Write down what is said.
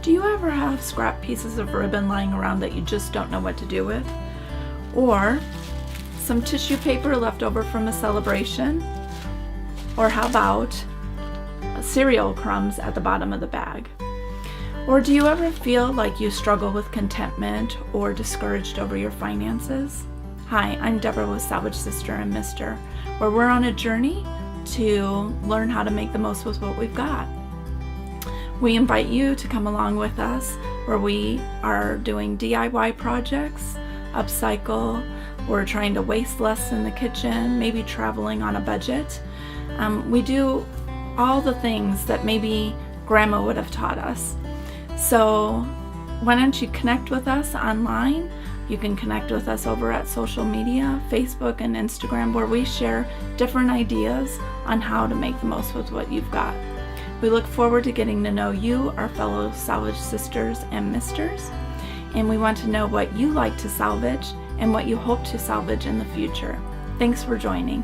Do you ever have scrap pieces of ribbon lying around that you just don't know what to do with? Or some tissue paper left over from a celebration? Or how about cereal crumbs at the bottom of the bag? Or do you ever feel like you struggle with contentment or discouraged over your finances? Hi, I'm Deborah with Salvage Sister and Mister, where we're on a journey to learn how to make the most with what we've got. We invite you to come along with us, where we are doing DIY projects, upcycle, we're trying to waste less in the kitchen, maybe traveling on a budget. We do all the things that maybe Grandma would have taught us. So why don't you connect with us online? You can connect with us over at social media, Facebook and Instagram, where we share different ideas on how to make the most with what you've got. We look forward to getting to know you, our fellow salvage sisters and misters, and we want to know what you like to salvage and what you hope to salvage in the future. Thanks for joining.